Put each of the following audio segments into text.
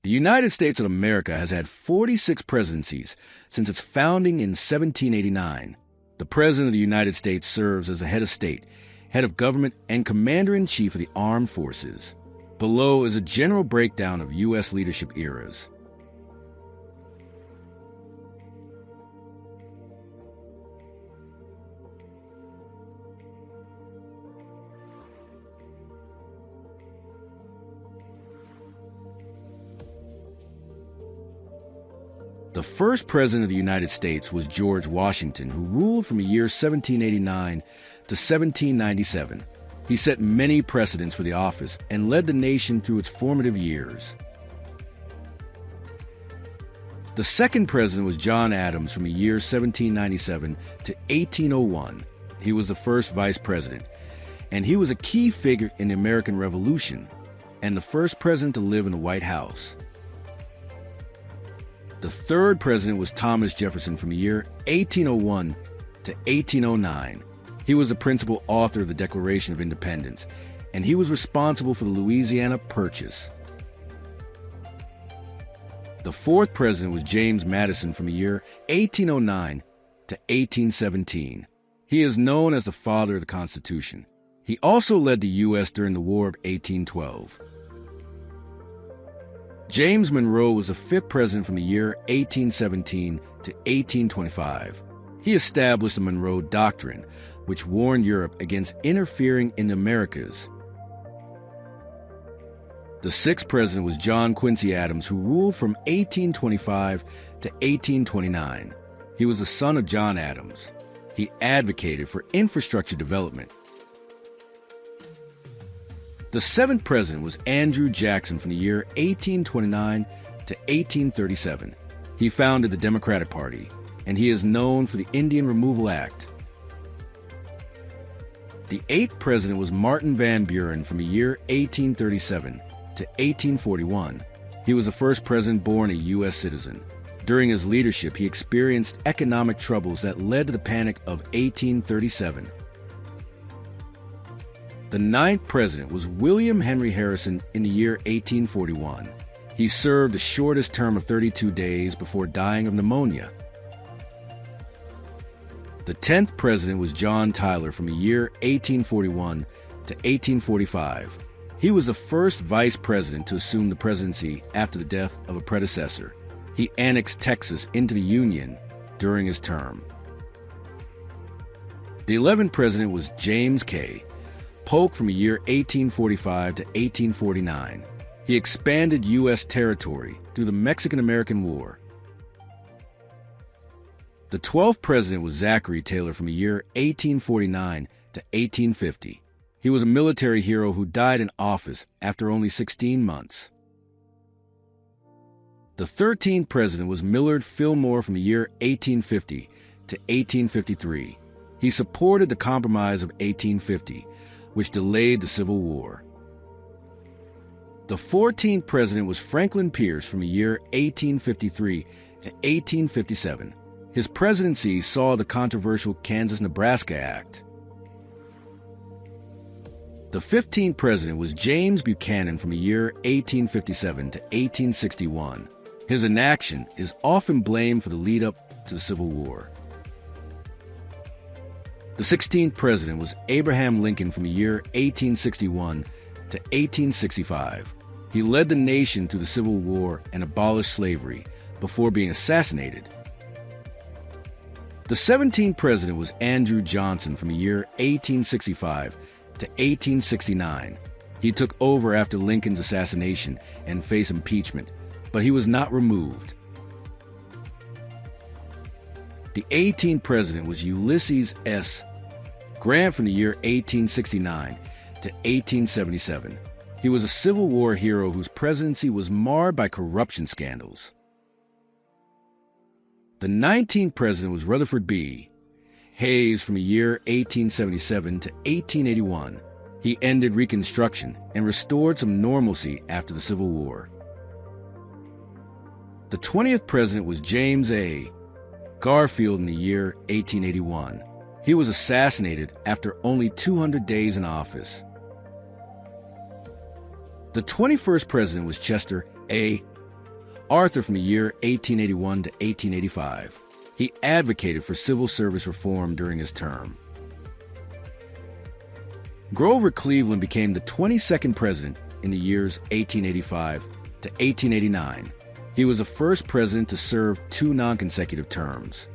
The United States of America has had 46 presidencies since its founding in 1789. The President of the United States serves as the head of state, head of government, and commander-in-chief of the armed forces. Below is a general breakdown of U.S. leadership eras. The first president of the United States was George Washington, who ruled from the year 1789 to 1797. He set many precedents for the office and led the nation through its formative years. The second president was John Adams from the year 1797 to 1801. He was the first vice president, and he was a key figure in the American Revolution and the first president to live in the White House. The third president was Thomas Jefferson from the year 1801 to 1809. He was the principal author of the Declaration of Independence, and he was responsible for the Louisiana Purchase. The fourth president was James Madison from the year 1809 to 1817. He is known as the father of the Constitution. He also led the U.S. during the War of 1812. James Monroe was the fifth president from the year 1817 to 1825. He established the Monroe Doctrine, which warned Europe against interfering in the Americas. The sixth president was John Quincy Adams, who ruled from 1825 to 1829. He was the son of John Adams. He advocated for infrastructure development. The seventh president was Andrew Jackson from the year 1829 to 1837. He founded the Democratic Party, and he is known for the Indian Removal Act. The eighth president was Martin Van Buren from the year 1837 to 1841. He was the first president born a U.S. citizen. During his leadership, he experienced economic troubles that led to the Panic of 1837. The ninth president was William Henry Harrison in the year 1841. He served the shortest term of 32 days before dying of pneumonia. The 10th president was John Tyler from the year 1841 to 1845. He was the first vice president to assume the presidency after the death of a predecessor. He annexed Texas into the Union during his term. The 11th president was James K. Polk from the year 1845 to 1849. He expanded U.S. territory through the Mexican-American War. The 12th president was Zachary Taylor from the year 1849 to 1850. He was a military hero who died in office after only 16 months. The 13th president was Millard Fillmore from the year 1850 to 1853. He supported the Compromise of 1850, which delayed the Civil War. The 14th president was Franklin Pierce from the year 1853 to 1857. His presidency saw the controversial Kansas-Nebraska Act. The 15th president was James Buchanan from the year 1857 to 1861. His inaction is often blamed for the lead-up to the Civil War. The 16th president was Abraham Lincoln from the year 1861 to 1865. He led the nation through the Civil War and abolished slavery before being assassinated. The 17th president was Andrew Johnson from the year 1865 to 1869. He took over after Lincoln's assassination and faced impeachment, but he was not removed. The 18th president was Ulysses S. Grant from the year 1869 to 1877. He was a Civil War hero whose presidency was marred by corruption scandals. The 19th president was Rutherford B. Hayes from the year 1877 to 1881. He ended Reconstruction and restored some normalcy after the Civil War. The 20th president was James A. Garfield in the year 1881. He was assassinated after only 200 days in office. The 21st president was Chester A. Arthur from the year 1881 to 1885. He advocated for civil service reform during his term. Grover Cleveland became the 22nd president in the years 1885 to 1889. He was the first president to serve 2 non-consecutive terms.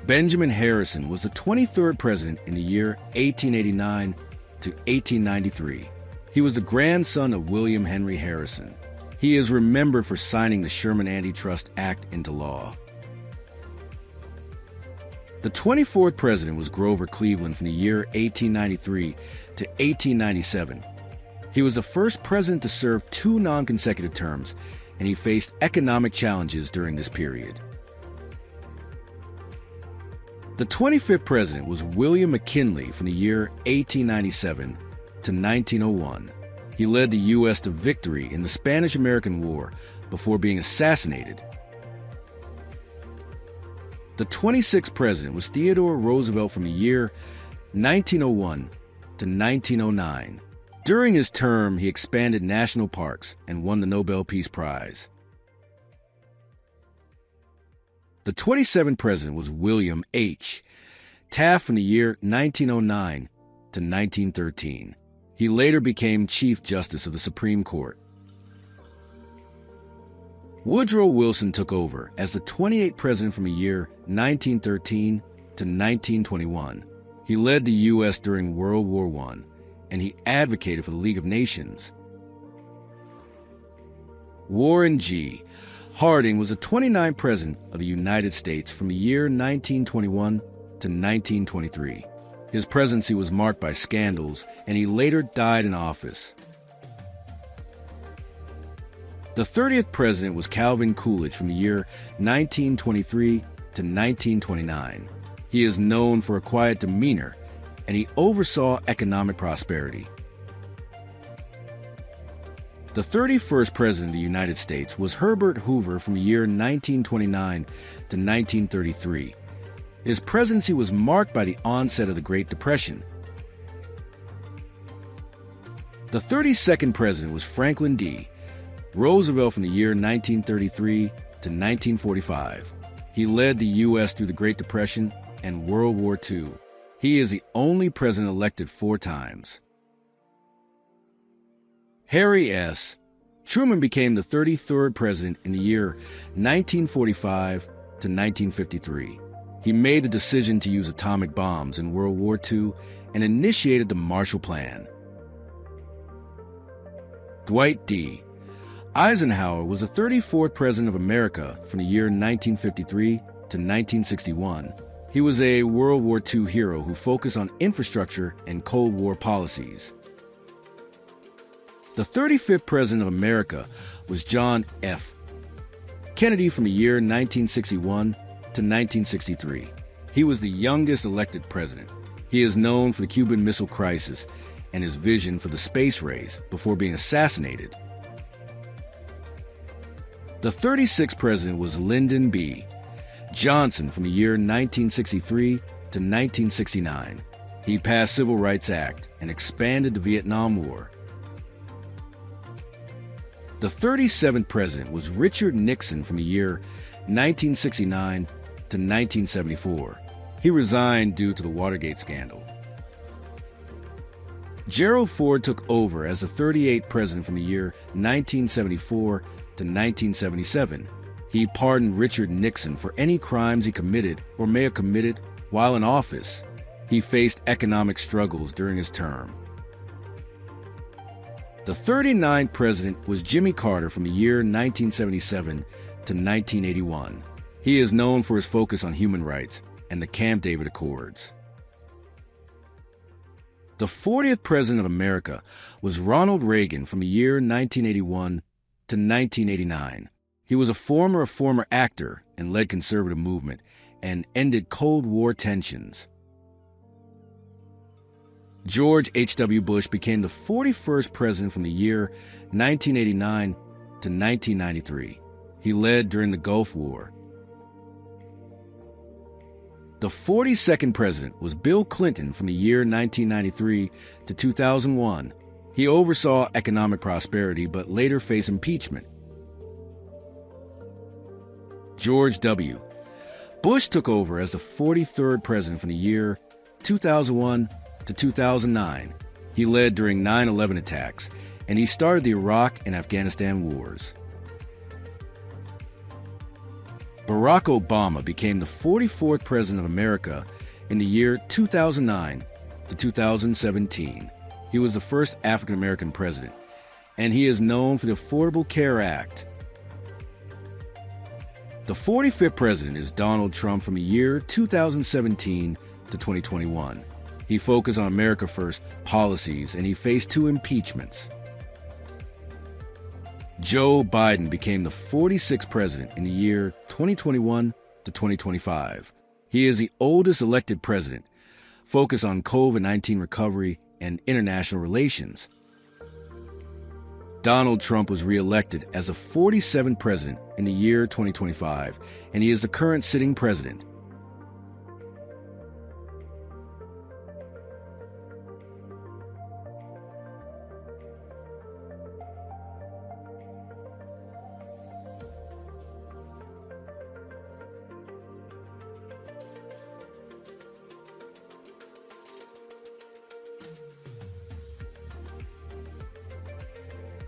Benjamin Harrison was the 23rd president in the year 1889 to 1893. He was the grandson of William Henry Harrison. He is remembered for signing the Sherman Antitrust Act into law. The 24th president was Grover Cleveland from the year 1893 to 1897. He was the first president to serve 2 non-consecutive terms, and he faced economic challenges during this period. The 25th president was William McKinley from the year 1897 to 1901. He led the U.S. to victory in the Spanish-American War before being assassinated. The 26th president was Theodore Roosevelt from the year 1901 to 1909. During his term, he expanded national parks and won the Nobel Peace Prize. The 27th president was William H. Taft from the year 1909 to 1913. He later became Chief Justice of the Supreme Court. Woodrow Wilson took over as the 28th president from the year 1913 to 1921. He led the U.S. during World War I, and he advocated for the League of Nations. Warren G. Harding was the 29th president of the United States from the year 1921 to 1923. His presidency was marked by scandals, and he later died in office. The 30th president was Calvin Coolidge from the year 1923 to 1929. He is known for a quiet demeanor, and he oversaw economic prosperity. The 31st president of the United States was Herbert Hoover from the year 1929 to 1933. His presidency was marked by the onset of the Great Depression. The 32nd president was Franklin D. Roosevelt from the year 1933 to 1945. He led the U.S. through the Great Depression and World War II. He is the only president elected 4 times. Harry S. Truman became the 33rd president in the year 1945 to 1953. He made the decision to use atomic bombs in World War II and initiated the Marshall Plan. Dwight D. Eisenhower was the 34th president of America from the year 1953 to 1961. He was a World War II hero who focused on infrastructure and Cold War policies. The 35th president of America was John F. Kennedy from the year 1961 to 1963. He was the youngest elected president. He is known for the Cuban Missile Crisis and his vision for the space race before being assassinated. The 36th president was Lyndon B. Johnson from the year 1963 to 1969. He passed Civil Rights Act and expanded the Vietnam War. The 37th president was Richard Nixon from the year 1969 to 1974. He resigned due to the Watergate scandal. Gerald Ford took over as the 38th president from the year 1974 to 1977. He pardoned Richard Nixon for any crimes he committed or may have committed while in office. He faced economic struggles during his term. The 39th president was Jimmy Carter from the year 1977 to 1981. He is known for his focus on human rights and the Camp David Accords. The 40th president of America was Ronald Reagan from the year 1981 to 1989. He was a former actor and led conservative movement and ended Cold War tensions. George H.W. Bush became the 41st president from the year 1989 to 1993. He led during the Gulf War. The 42nd president was Bill Clinton from the year 1993 to 2001. He oversaw economic prosperity but later faced impeachment. George W. Bush took over as the 43rd president from the year 2001 to 2009. He led during 9/11 attacks, and he started the Iraq and Afghanistan wars. Barack Obama became the 44th president of America in the year 2009 to 2017. He was the first African-American president, and he is known for the Affordable Care Act. The 45th president is Donald Trump from the year 2017 to 2021. He focused on America First policies, and he faced 2 impeachments. Joe Biden became the 46th president in the year 2021 to 2025. He is the oldest elected president, focused on COVID-19 recovery and international relations. Donald Trump was re-elected as the 47th president in the year 2025, and he is the current sitting president.